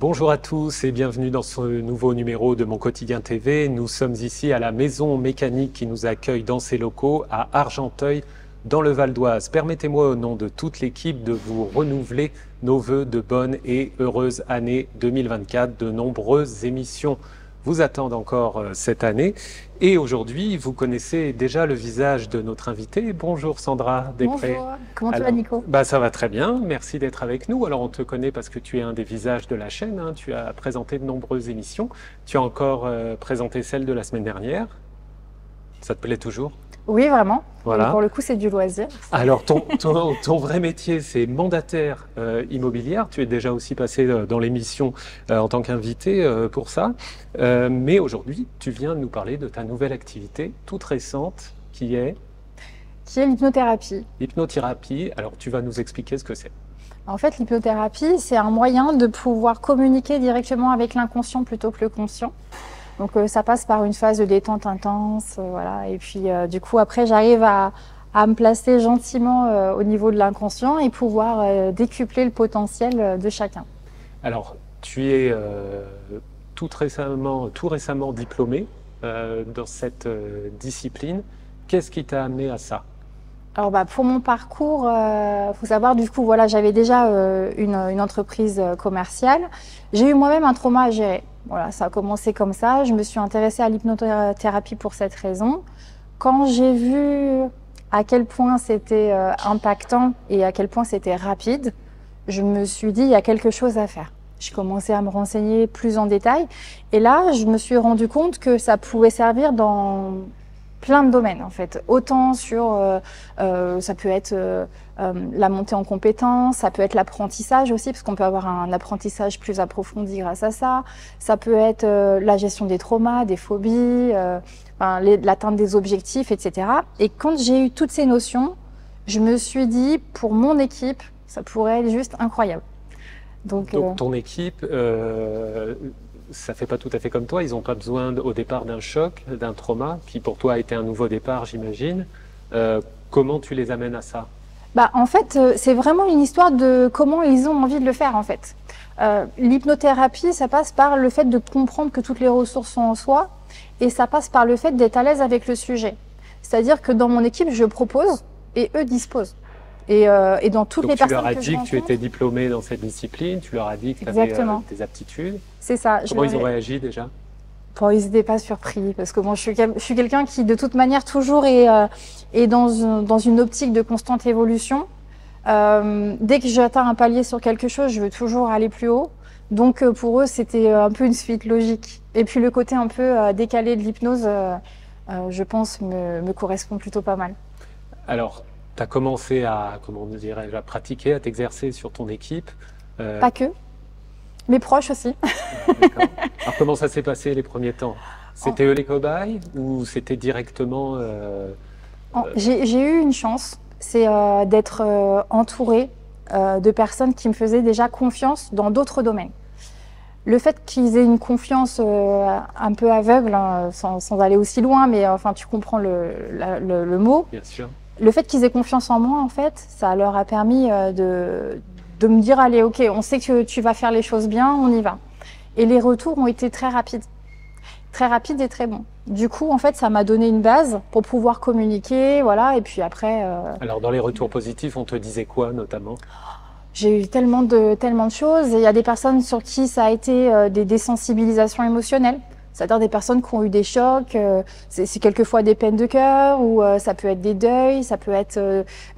Bonjour à tous et bienvenue dans ce nouveau numéro de Mon Quotidien TV. Nous sommes ici à la Maison Mécanique qui nous accueille dans ses locaux à Argenteuil, dans le Val d'Oise. Permettez-moi au nom de toute l'équipe de vous renouveler nos vœux de bonne et heureuse année 2024. De nombreuses émissions vous attendent encore cette année. Et aujourd'hui, vous connaissez déjà le visage de notre invité. Bonjour Sandra Després. Bonjour, comment tu vas Nico? Ça va très bien, merci d'être avec nous. Alors on te connaît parce que tu es un des visages de la chaîne, hein. Tu as présenté de nombreuses émissions. Tu as encore présenté celle de la semaine dernière. Ça te plaît toujours? Oui, vraiment. Voilà. Et pour le coup, c'est du loisir. Alors, ton vrai métier, c'est mandataire immobilière. Tu es déjà aussi passé dans l'émission en tant qu'invité pour ça. Mais aujourd'hui, tu viens de nous parler de ta nouvelle activité, toute récente, qui est L'hypnothérapie. L'hypnothérapie. Alors, tu vas nous expliquer ce que c'est. En fait, l'hypnothérapie, c'est un moyen de pouvoir communiquer directement avec l'inconscient plutôt que le conscient. Donc ça passe par une phase de détente intense, voilà. Et puis du coup après j'arrive à me placer gentiment au niveau de l'inconscient et pouvoir décupler le potentiel de chacun. Alors tu es tout récemment diplômée dans cette discipline. Qu'est-ce qui t'a amené à ça? Alors pour mon parcours, faut savoir du coup voilà, j'avais déjà une entreprise commerciale. J'ai eu moi-même un trauma à gérer. Voilà, ça a commencé comme ça. Je me suis intéressée à l'hypnothérapie pour cette raison. Quand j'ai vu à quel point c'était impactant et à quel point c'était rapide, je me suis dit il y a quelque chose à faire. J'ai commencé à me renseigner plus en détail et là, je me suis rendu compte que ça pouvait servir dans plein de domaines en fait. Autant sur, ça peut être la montée en compétences, ça peut être l'apprentissage aussi, parce qu'on peut avoir un apprentissage plus approfondi grâce à ça. Ça peut être la gestion des traumas, des phobies, l'atteinte des objectifs, etc. Et quand j'ai eu toutes ces notions, je me suis dit, pour mon équipe, ça pourrait être juste incroyable. Donc ton équipe, ça fait pas tout à fait comme toi. Ils n'ont pas besoin au départ d'un choc, d'un trauma, qui pour toi a été un nouveau départ, j'imagine. Comment tu les amènes à ça? En fait, c'est vraiment une histoire de comment ils ont envie de le faire en fait. L'hypnothérapie, ça passe par le fait de comprendre que toutes les ressources sont en soi et ça passe par le fait d'être à l'aise avec le sujet. C'est-à-dire que dans mon équipe, je propose et eux disposent. Et dans toutes les personnes tu leur as que dit que tu étais diplômée dans cette discipline, tu leur as dit que tu avais des aptitudes. C'est ça. Comment ils ont réagi déjà? Bon, ils n'étaient pas surpris parce que bon, je suis quelqu'un qui de toute manière toujours est dans une optique de constante évolution. Dès que j'atteins un palier sur quelque chose, je veux toujours aller plus haut. Donc pour eux, c'était un peu une suite logique. Et puis le côté un peu décalé de l'hypnose, je pense, me correspond plutôt pas mal. Alors, tu as commencé à, comment dirais-je, à pratiquer, à t'exercer sur ton équipe. Pas que. Mes proches aussi. D'accord. Alors comment ça s'est passé les premiers temps? C'était eux les cobayes ou c'était directement J'ai eu une chance, c'est d'être entourée de personnes qui me faisaient déjà confiance dans d'autres domaines. Le fait qu'ils aient une confiance un peu aveugle, hein, sans aller aussi loin, mais enfin tu comprends le mot. Bien sûr. Le fait qu'ils aient confiance en moi, en fait, ça leur a permis de me dire, allez, ok, on sait que tu vas faire les choses bien, on y va. Et les retours ont été très rapides et très bons. Du coup, en fait, ça m'a donné une base pour pouvoir communiquer, voilà, et puis après… Alors, dans les retours positifs, on te disait quoi, notamment? J'ai eu tellement de choses, et il y a des personnes sur qui ça a été des désensibilisations émotionnelles. C'est-à-dire des personnes qui ont eu des chocs, c'est quelquefois des peines de cœur, ou ça peut être des deuils, ça peut être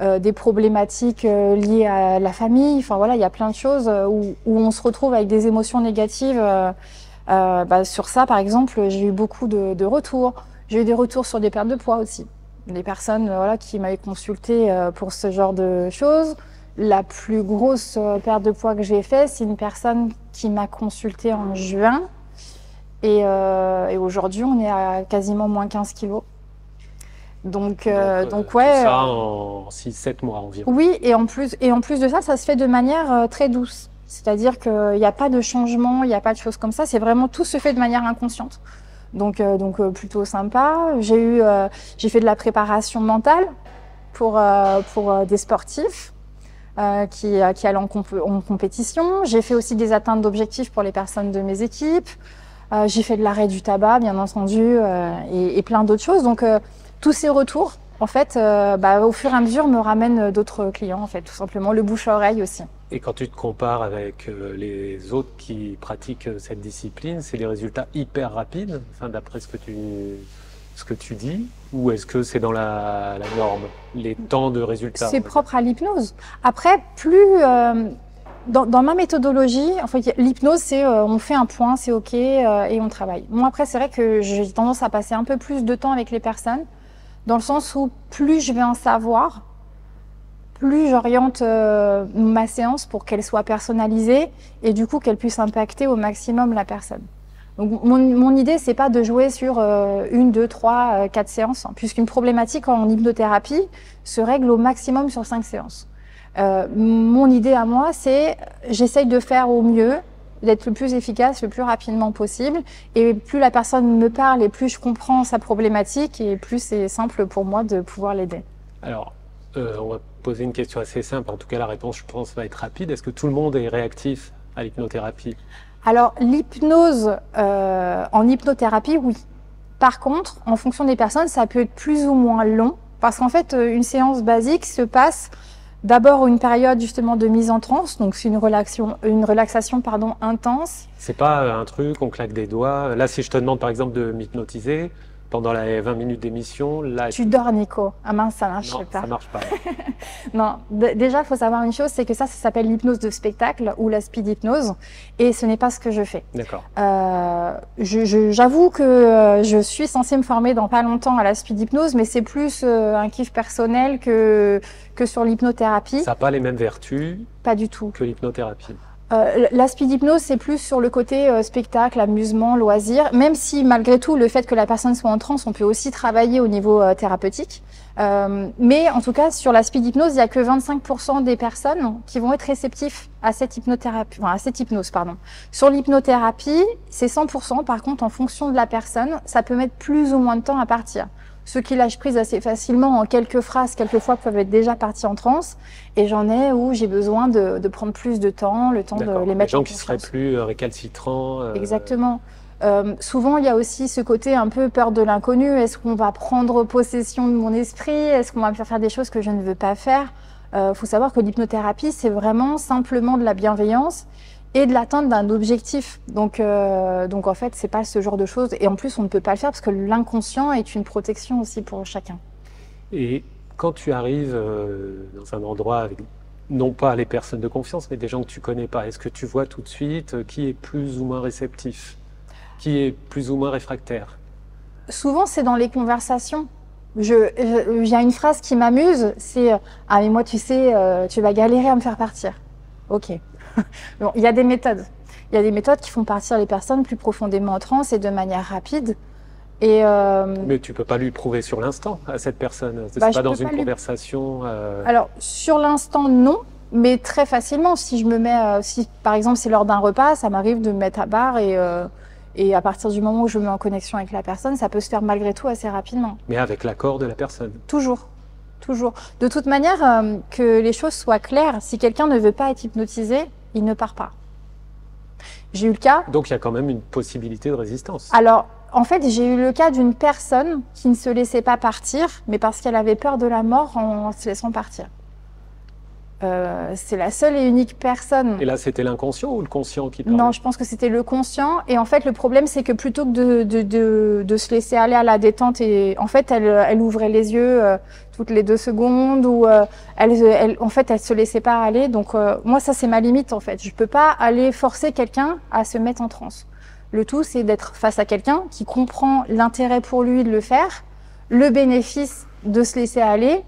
des problématiques liées à la famille. Enfin voilà, il y a plein de choses où on se retrouve avec des émotions négatives. Sur ça, par exemple, j'ai eu beaucoup de retours. J'ai eu des retours sur des pertes de poids aussi. Des personnes voilà, qui m'avaient consulté pour ce genre de choses. La plus grosse perte de poids que j'ai faite, c'est une personne qui m'a consultée en juin. Et aujourd'hui, on est à quasiment moins 15 kilos. Donc ouais. Tout ça en 6-7 mois environ. Oui, et en plus de ça, ça se fait de manière très douce. C'est-à-dire qu'il n'y a pas de changement, il n'y a pas de choses comme ça. C'est vraiment, tout se fait de manière inconsciente. Donc plutôt sympa. J'ai fait de la préparation mentale pour des sportifs. qui allent en compétition. J'ai fait aussi des atteintes d'objectifs pour les personnes de mes équipes. J'ai fait de l'arrêt du tabac, bien entendu, et plein d'autres choses. Donc, tous ces retours, en fait, au fur et à mesure, me ramènent d'autres clients, en fait, tout simplement. Le bouche à oreille aussi. Et quand tu te compares avec les autres qui pratiquent cette discipline, c'est des résultats hyper rapides, enfin, d'après ce que tu dis, ou est-ce que c'est dans la norme, les temps de résultats? C'est propre à l'hypnose. Après, dans ma méthodologie, en fait, l'hypnose, c'est on fait un point, c'est OK, et on travaille. Moi, après, c'est vrai que j'ai tendance à passer un peu plus de temps avec les personnes, dans le sens où plus je vais en savoir, plus j'oriente ma séance pour qu'elle soit personnalisée et du coup qu'elle puisse impacter au maximum la personne. Donc mon idée, c'est pas de jouer sur 1, 2, 3, 4 séances, hein, puisqu'une problématique en hypnothérapie se règle au maximum sur 5 séances. Mon idée à moi, c'est j'essaye de faire au mieux, d'être le plus efficace, le plus rapidement possible. Et plus la personne me parle et plus je comprends sa problématique et plus c'est simple pour moi de pouvoir l'aider. Alors, on va poser une question assez simple. En tout cas, la réponse, je pense, va être rapide. Est-ce que tout le monde est réactif à l'hypnothérapie? Alors, l'hypnose en hypnothérapie, oui. Par contre, en fonction des personnes, ça peut être plus ou moins long. Parce qu'en fait, une séance basique se passe d'abord une période justement de mise en transe. Donc, c'est une relaxation intense. C'est pas un truc, on claque des doigts. Là, si je te demande par exemple de m'hypnotiser pendant les 20 minutes d'émission, là... Tu dors, Nico. Ah mince, ça marche pas. Ça marche pas. Non, déjà, il faut savoir une chose, c'est que ça s'appelle l'hypnose de spectacle ou la speed hypnose, et ce n'est pas ce que je fais. D'accord. J'avoue que je suis censée me former dans pas longtemps à la speed hypnose, mais c'est plus un kiff personnel que sur l'hypnothérapie. Ça n'a pas les mêmes vertus pas du tout que l'hypnothérapie. La speed hypnose, c'est plus sur le côté spectacle, amusement, loisir, même si malgré tout, le fait que la personne soit en transe, on peut aussi travailler au niveau thérapeutique. Mais en tout cas, sur la speed hypnose, il n'y a que 25% des personnes qui vont être réceptifs à cette hypnothérapie, enfin, à cette hypnose, pardon. Sur l'hypnothérapie, c'est 100%. Par contre, en fonction de la personne, ça peut mettre plus ou moins de temps à partir. Ceux qui lâchent prise assez facilement en quelques phrases, quelquefois peuvent être déjà partis en transe. Et j'en ai où j'ai besoin de prendre plus de temps, le temps de les mettre en confiance. Les gens qui seraient plus récalcitrants. Exactement. Souvent, il y a aussi ce côté un peu peur de l'inconnu. Est-ce qu'on va prendre possession de mon esprit? Est-ce qu'on va me faire des choses que je ne veux pas faire? Faut savoir que l'hypnothérapie, c'est vraiment simplement de la bienveillance et de l'atteinte d'un objectif. Donc en fait, c'est pas ce genre de choses. Et en plus, on ne peut pas le faire parce que l'inconscient est une protection aussi pour chacun. Et quand tu arrives dans un endroit avec non pas les personnes de confiance, mais des gens que tu connais pas, est-ce que tu vois tout de suite qui est plus ou moins réceptif, qui est plus ou moins réfractaire? Souvent, c'est dans les conversations. Il y a une phrase qui m'amuse, c'est « Ah mais moi, tu sais, tu vas galérer à me faire partir. » Ok. Bon, il y a des méthodes. Il y a des méthodes qui font partir les personnes plus profondément en transe et de manière rapide. Mais tu peux pas lui prouver sur l'instant à cette personne. C'est pas dans une conversation. Alors sur l'instant non, mais très facilement. Si je me mets, si par exemple c'est lors d'un repas, ça m'arrive de me mettre à part et à partir du moment où je me mets en connexion avec la personne, ça peut se faire malgré tout assez rapidement. Mais avec l'accord de la personne. Toujours. Toujours. De toute manière, que les choses soient claires, si quelqu'un ne veut pas être hypnotisé, il ne part pas. J'ai eu le cas... Donc il y a quand même une possibilité de résistance. Alors, en fait, j'ai eu le cas d'une personne qui ne se laissait pas partir, mais parce qu'elle avait peur de la mort en se laissant partir. C'est la seule et unique personne. Et là, c'était l'inconscient ou le conscient qui parlait? Non, je pense que c'était le conscient. Et en fait, le problème, c'est que plutôt que de se laisser aller à la détente, et en fait, elle ouvrait les yeux toutes les 2 secondes, ou en fait, elle se laissait pas aller. Donc, moi, ça, c'est ma limite, en fait. Je peux pas aller forcer quelqu'un à se mettre en transe. Le tout, c'est d'être face à quelqu'un qui comprend l'intérêt pour lui de le faire, le bénéfice de se laisser aller.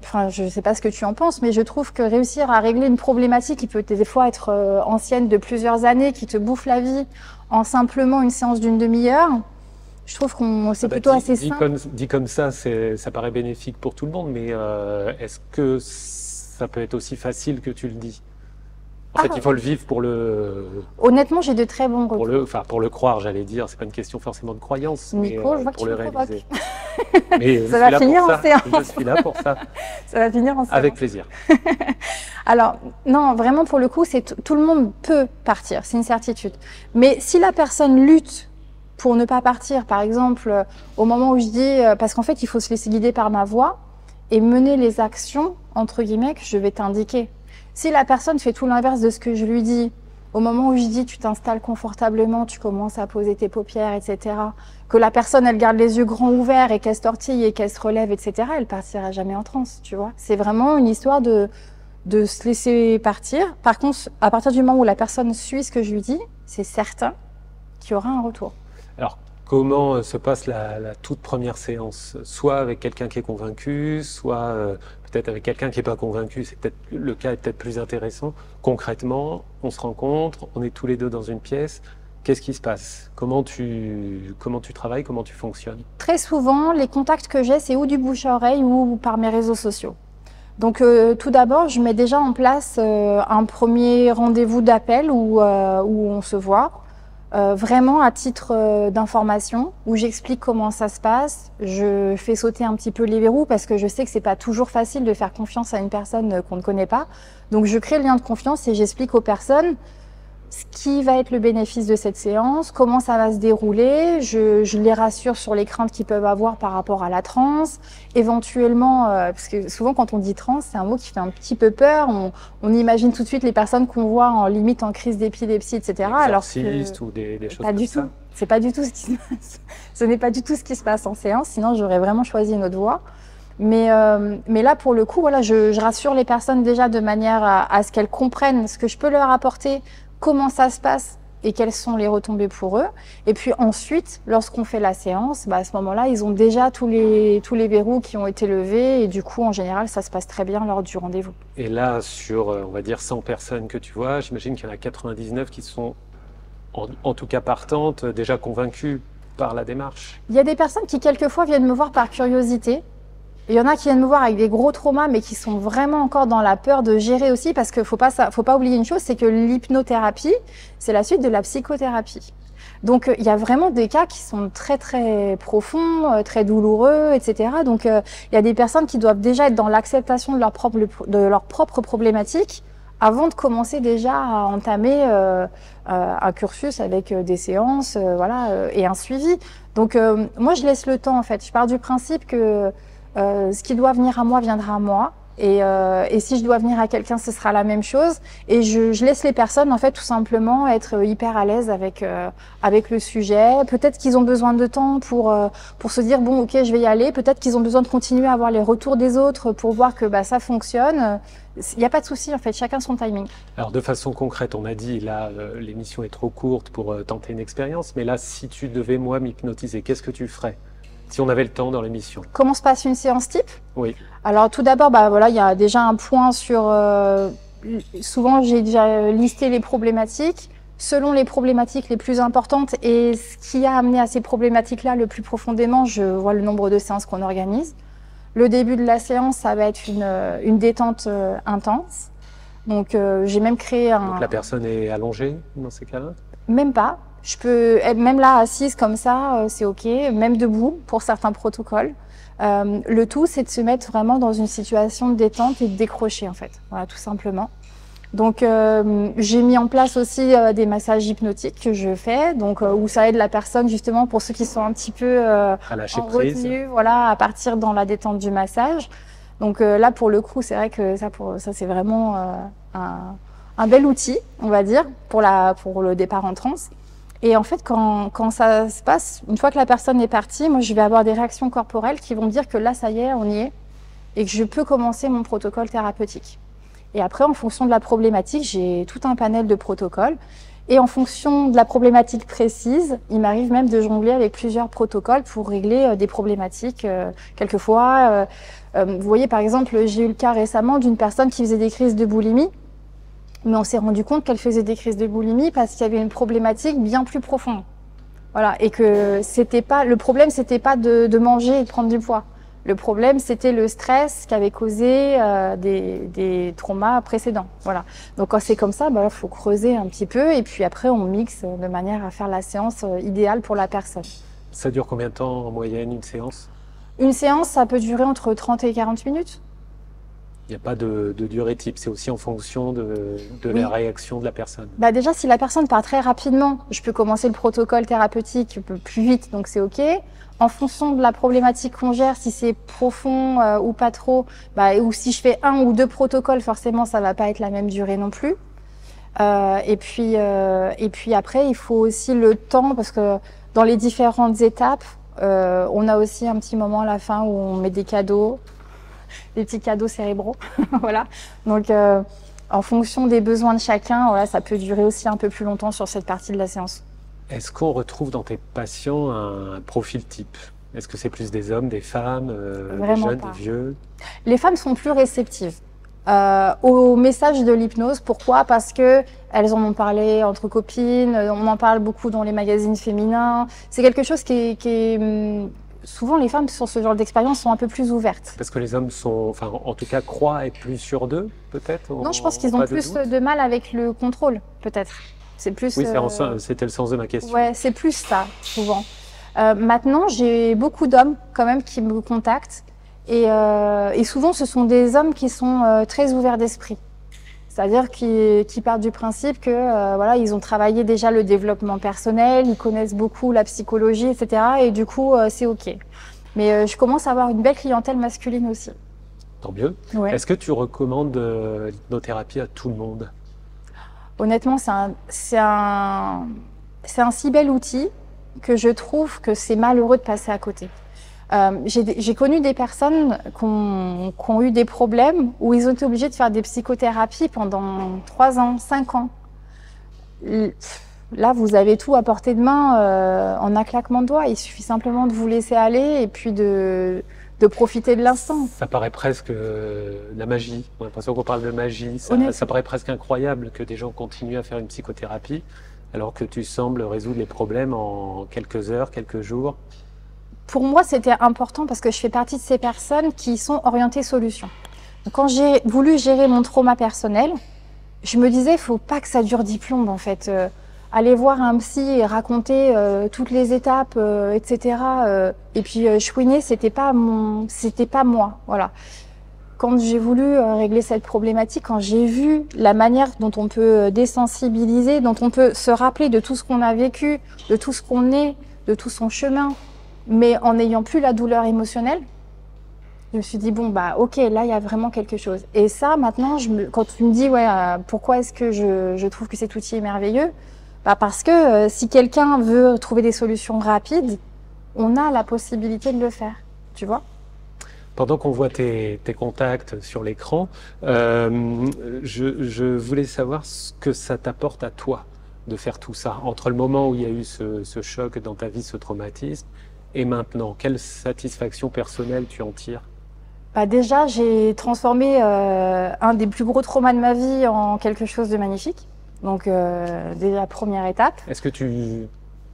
Enfin, je ne sais pas ce que tu en penses, mais je trouve que réussir à régler une problématique qui peut des fois être ancienne de plusieurs années, qui te bouffe la vie en simplement une séance d'une demi-heure, je trouve que c'est plutôt assez simple. Dit comme ça, ça paraît bénéfique pour tout le monde, mais est-ce que ça peut être aussi facile que tu le dis? En fait, il faut le vivre pour le... Honnêtement, j'ai de très bons retours. Pour le croire, j'allais dire. C'est pas une question forcément de croyance, Nico, mais je vois pour que le tu me réaliser. Mais Ça va finir en séance. Je suis là pour ça. Ça va finir en séance. Avec plaisir. Alors, non, vraiment, pour le coup, tout le monde peut partir, c'est une certitude. Mais si la personne lutte pour ne pas partir, par exemple, au moment où je dis, parce qu'en fait, il faut se laisser guider par ma voix et mener les actions, entre guillemets, que je vais t'indiquer. Si la personne fait tout l'inverse de ce que je lui dis, au moment où je dis tu t'installes confortablement, tu commences à poser tes paupières, etc., que la personne, elle garde les yeux grands ouverts et qu'elle se tortille et qu'elle se relève, etc., elle partira jamais en transe, tu vois. C'est vraiment une histoire de se laisser partir. Par contre, à partir du moment où la personne suit ce que je lui dis, c'est certain qu'il y aura un retour. Alors, comment se passe la toute première séance? Soit avec quelqu'un qui est convaincu, soit peut-être avec quelqu'un qui n'est pas convaincu. Le cas est peut-être plus intéressant. Concrètement, on se rencontre, on est tous les deux dans une pièce. Qu'est-ce qui se passe? Comment tu travailles? Comment tu fonctionnes? Très souvent, les contacts que j'ai, c'est ou du bouche à oreille ou par mes réseaux sociaux. Donc tout d'abord, je mets déjà en place un premier rendez-vous d'appel où on se voit, vraiment à titre d'information, où j'explique comment ça se passe. Je fais sauter un petit peu les verrous parce que je sais que c'est pas toujours facile de faire confiance à une personne qu'on ne connaît pas. Donc je crée le lien de confiance et j'explique aux personnes ce qui va être le bénéfice de cette séance, comment ça va se dérouler, je les rassure sur les craintes qu'ils peuvent avoir par rapport à la transe, éventuellement, parce que souvent quand on dit transe, c'est un mot qui fait un petit peu peur, on imagine tout de suite les personnes qu'on voit en limite en crise d'épilepsie, etc. Alors que ou des choses pas comme du ça. tout. C'est pas du tout ce qui se passe. Ce n'est pas du tout ce qui se passe en séance, sinon j'aurais vraiment choisi une autre voie. Mais là, pour le coup, voilà, je rassure les personnes déjà de manière à ce qu'elles comprennent ce que je peux leur apporter, comment ça se passe et quelles sont les retombées pour eux. Et puis ensuite, lorsqu'on fait la séance, à ce moment-là, ils ont déjà tous les verrous qui ont été levés et du coup, en général, ça se passe très bien lors du rendez-vous. Et là, sur, on va dire, 100 personnes que tu vois, j'imagine qu'il y en a 99 qui sont, en tout cas partantes, déjà convaincues par la démarche. Il y a des personnes qui, quelquefois, viennent me voir par curiosité. Il y en a qui viennent me voir avec des gros traumas, mais qui sont vraiment encore dans la peur de gérer aussi, parce qu'il faut pas oublier une chose, c'est que l'hypnothérapie, c'est la suite de la psychothérapie. Donc, il y a vraiment des cas qui sont très, très profonds, très douloureux, etc. Donc, il y a des personnes qui doivent déjà être dans l'acceptation de leur propre problématique avant de commencer déjà à entamer un cursus avec des séances, et un suivi. Donc, moi, je laisse le temps, en fait. Je pars du principe que ce qui doit venir à moi viendra à moi. Et si je dois venir à quelqu'un, ce sera la même chose. Et je laisse les personnes, en fait, tout simplement être hyper à l'aise avec le sujet. Peut-être qu'ils ont besoin de temps pour se dire, bon, ok, je vais y aller. Peut-être qu'ils ont besoin de continuer à avoir les retours des autres pour voir que ça fonctionne. Il n'y a pas de souci, en fait, chacun son timing. Alors, de façon concrète, on a dit, là, l'émission est trop courte pour tenter une expérience. Mais là, si tu devais, moi, m'hypnotiser, qu'est-ce que tu ferais? Si on avait le temps dans l'émission. Comment se passe une séance type? Oui. Alors tout d'abord, il y a déjà un point sur... souvent, j'ai déjà listé les problématiques. Selon les problématiques les plus importantes et ce qui a amené à ces problématiques-là le plus profondément, je vois le nombre de séances qu'on organise. Le début de la séance, ça va être une détente intense. Donc j'ai même créé un... Donc la personne est allongée dans ces cas-là? Même pas. Je peux être même là assise comme ça, c'est ok, même debout pour certains protocoles. Le tout, c'est de se mettre vraiment dans une situation de détente et de décrocher en fait, voilà, tout simplement. Donc j'ai mis en place aussi des massages hypnotiques que je fais, donc où ça aide la personne justement pour ceux qui sont un petit peu à lâcher prise, retenue, voilà, à partir dans la détente du massage. Donc là pour le coup, c'est vrai que ça c'est vraiment un bel outil, on va dire, pour le départ en transe. Et en fait, quand ça se passe, une fois que la personne est partie, moi, je vais avoir des réactions corporelles qui vont me dire que là, ça y est, on y est, et que je peux commencer mon protocole thérapeutique. Et après, en fonction de la problématique, j'ai tout un panel de protocoles. Et en fonction de la problématique précise, il m'arrive même de jongler avec plusieurs protocoles pour régler des problématiques. Quelquefois, vous voyez, par exemple, j'ai eu le cas récemment d'une personne qui faisait des crises de boulimie. Mais on s'est rendu compte qu'elle faisait des crises de boulimie parce qu'il y avait une problématique bien plus profonde. Voilà, et que le problème, c'était pas de manger et de prendre du poids. Le problème, c'était le stress qui avait causé des traumas précédents. Voilà. Donc quand c'est comme ça, il faut creuser un petit peu et puis après on mixe de manière à faire la séance idéale pour la personne. Ça dure combien de temps en moyenne une séance? Une séance, ça peut durer entre 30 et 40 minutes. Il n'y a pas de durée type, c'est aussi en fonction de Oui. la réaction de la personne. Bah déjà, si la personne part très rapidement, je peux commencer le protocole thérapeutique plus vite, donc c'est OK. En fonction de la problématique qu'on gère, si c'est profond ou pas trop, ou si je fais 1 ou 2 protocoles, forcément, ça va pas être la même durée non plus. Et puis après, il faut aussi le temps, parce que dans les différentes étapes, on a aussi un petit moment à la fin où on met des cadeaux, des petits cadeaux cérébraux. Voilà. Donc, en fonction des besoins de chacun, voilà, ça peut durer aussi un peu plus longtemps sur cette partie de la séance. Est-ce qu'on retrouve dans tes patients un profil type? Est-ce que c'est plus des hommes, des femmes, des Vraiment jeunes, pas. des vieux? Les femmes sont plus réceptives au message de l'hypnose. Pourquoi? Parce que elles en ont parlé entre copines, on en parle beaucoup dans les magazines féminins. C'est quelque chose qui est souvent, les femmes sur ce genre d'expérience sont un peu plus ouvertes. Parce que les hommes sont, enfin, en tout cas, croient être plus sûrs d'eux, peut-être? Non, je pense qu'ils ont plus de mal avec le contrôle, peut-être. C'est plus. Oui, c'était le sens de ma question. Ouais, c'est plus ça, souvent. Maintenant, j'ai beaucoup d'hommes quand même qui me contactent. Et souvent, ce sont des hommes qui sont très ouverts d'esprit. C'est-à-dire qui partent du principe que voilà, ils ont travaillé déjà le développement personnel, ils connaissent beaucoup la psychologie, etc. Et du coup, c'est OK. Mais je commence à avoir une belle clientèle masculine aussi. Tant mieux. Ouais. Est-ce que tu recommandes l'hypnothérapie à tout le monde? Honnêtement, c'est un si bel outil que je trouve que c'est malheureux de passer à côté. J'ai connu des personnes qui ont eu des problèmes où ils ont été obligés de faire des psychothérapies pendant 3 ans, 5 ans. Là, vous avez tout à portée de main en un claquement de doigts. Il suffit simplement de vous laisser aller et puis de profiter de l'instant. Ça paraît presque la magie. On a l'impression qu'on parle de magie. Ça paraît presque incroyable que des gens continuent à faire une psychothérapie alors que tu sembles résoudre les problèmes en quelques heures, quelques jours. Pour moi, c'était important parce que je fais partie de ces personnes qui sont orientées solution. Quand j'ai voulu gérer mon trauma personnel, je me disais, il ne faut pas que ça dure 10 plombes en fait. Aller voir un psy et raconter toutes les étapes, etc. Et puis chouiner, c'était pas moi. Voilà. Quand j'ai voulu régler cette problématique, quand j'ai vu la manière dont on peut désensibiliser, dont on peut se rappeler de tout ce qu'on a vécu, de tout ce qu'on est, de tout son chemin, mais en n'ayant plus la douleur émotionnelle, je me suis dit, bon, ok, là, il y a vraiment quelque chose. Et ça, maintenant, quand tu me dis, pourquoi est-ce que je trouve que cet outil est merveilleux? Parce que si quelqu'un veut trouver des solutions rapides, on a la possibilité de le faire, tu vois? Pendant qu'on voit tes contacts sur l'écran, je voulais savoir ce que ça t'apporte à toi de faire tout ça. Entre le moment où il y a eu ce choc dans ta vie, ce traumatisme, et maintenant, quelle satisfaction personnelle tu en tires? Déjà, j'ai transformé un des plus gros traumas de ma vie en quelque chose de magnifique. Donc, déjà, première étape. Est-ce que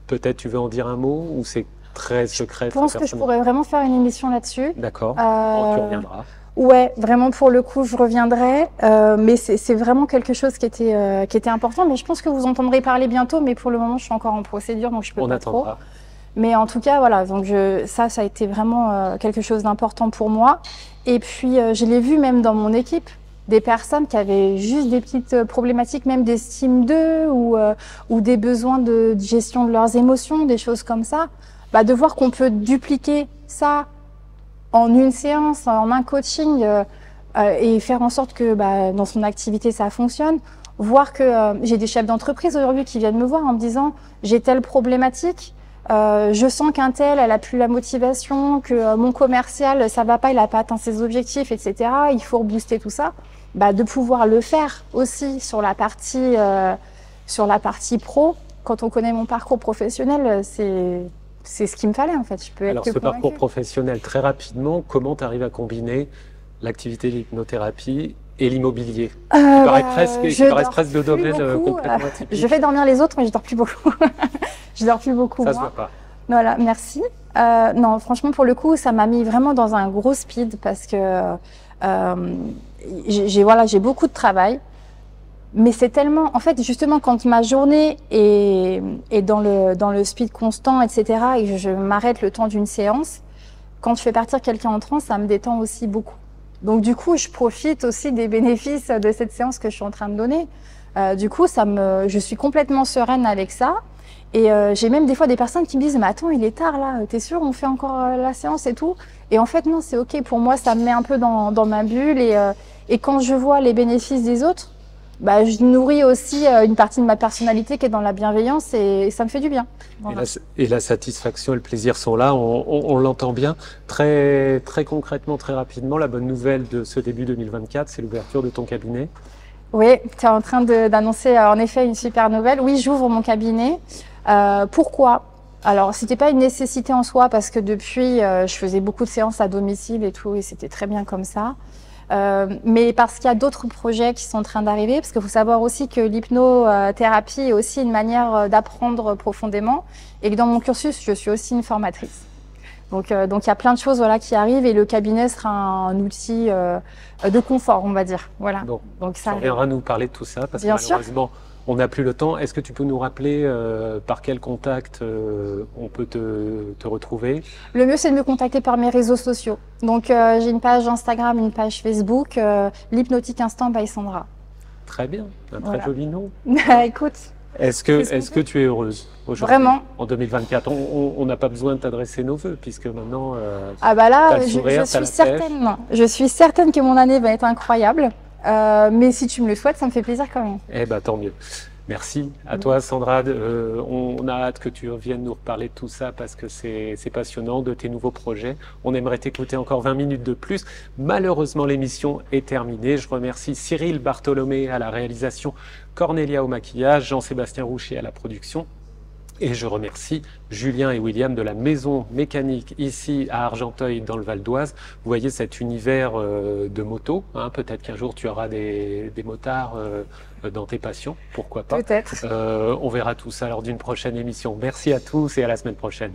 peut-être tu veux en dire un mot ou c'est très secret? Je pense que je pourrais vraiment faire une émission là-dessus. D'accord, tu reviendras. Ouais, vraiment pour le coup, je reviendrai. Mais c'est vraiment quelque chose qui était important. Mais je pense que vous entendrez parler bientôt. Mais pour le moment, je suis encore en procédure, donc je peux pas trop. Mais en tout cas, voilà. Donc ça a été vraiment quelque chose d'important pour moi. Et puis, je l'ai vu même dans mon équipe. Des personnes qui avaient juste des petites problématiques, même d'estime d'eux ou des besoins de gestion de leurs émotions, des choses comme ça. De voir qu'on peut dupliquer ça en une séance, en un coaching et faire en sorte que dans son activité, ça fonctionne. Voir que j'ai des chefs d'entreprise aujourd'hui qui viennent me voir en me disant « j'ai telle problématique, je sens qu'un tel, elle a plus la motivation, que mon commercial, ça va pas, il a pas atteint ses objectifs, etc. Il faut rebooster tout ça. » De pouvoir le faire aussi sur la partie pro. Quand on connaît mon parcours professionnel, c'est ce qu'il me fallait en fait. Je peux être ce parcours professionnel, très rapidement, comment tu arrives à combiner l'activité de l'hypnothérapie et l'immobilier? Qui paraissent presque deux domaines complètement atypiques. Je fais dormir les autres, mais je dors plus beaucoup. Je dors plus beaucoup. Ça se voit pas. Voilà, merci. Non, franchement, pour le coup, ça m'a mis vraiment dans un gros speed parce que j'ai beaucoup de travail. Mais c'est tellement, en fait, justement, quand ma journée est dans le speed constant, etc., et je m'arrête le temps d'une séance, quand je fais partir quelqu'un en transe, ça me détend aussi beaucoup. Donc du coup, je profite aussi des bénéfices de cette séance que je suis en train de donner. Du coup, je suis complètement sereine avec ça. Et j'ai même des fois des personnes qui me disent « Mais attends, il est tard là, t'es sûr, on fait encore la séance et tout ?» Et en fait, non, c'est OK. Pour moi, ça me met un peu dans ma bulle. Et quand je vois les bénéfices des autres, bah, je nourris aussi une partie de ma personnalité qui est dans la bienveillance et ça me fait du bien. Voilà. Et la satisfaction et le plaisir sont là, on l'entend bien. Très concrètement, très rapidement, la bonne nouvelle de ce début 2024, c'est l'ouverture de ton cabinet. Oui, tu es en train d'annoncer en effet une super nouvelle. Oui, j'ouvre mon cabinet. Pourquoi? Alors, c'était pas une nécessité en soi parce que depuis, je faisais beaucoup de séances à domicile et tout et c'était très bien comme ça. Mais parce qu'il y a d'autres projets qui sont en train d'arriver, parce qu'il faut savoir aussi que l'hypnothérapie est aussi une manière d'apprendre profondément et que dans mon cursus, je suis aussi une formatrice. Donc il y a plein de choses voilà, qui arrivent et le cabinet sera un outil de confort, on va dire. Voilà. Bon, donc ça tu reviendras nous parler de tout ça parce que Bien sûr. malheureusement, on n'a plus le temps. Est-ce que tu peux nous rappeler par quel contact on peut te retrouver? Le mieux, c'est de me contacter par mes réseaux sociaux. Donc, j'ai une page Instagram, une page Facebook, l'Hypnotique Instant by Sandra. Très bien, un très joli nom. Écoute. Est-ce que tu es heureuse aujourd'hui? Vraiment. En 2024, on n'a pas besoin de t'adresser nos vœux puisque maintenant. Ah bah là, je suis certaine que mon année va être incroyable. Mais si tu me le souhaites, ça me fait plaisir quand même. Eh ben tant mieux. Merci à toi Sandra. On a hâte que tu reviennes nous reparler de tout ça parce que c'est passionnant, de tes nouveaux projets. On aimerait t'écouter encore 20 minutes de plus. Malheureusement, l'émission est terminée. Je remercie Cyril Bartholomé à la réalisation, Cornelia au maquillage, Jean-Sébastien Roucher à la production. Et je remercie Julien et William de la Maison Mécanique ici à Argenteuil dans le Val d'Oise. Vous voyez cet univers de moto. Hein, peut-être qu'un jour tu auras des motards dans tes passions. Pourquoi pas. Peut-être. On verra tout ça lors d'une prochaine émission. Merci à tous et à la semaine prochaine.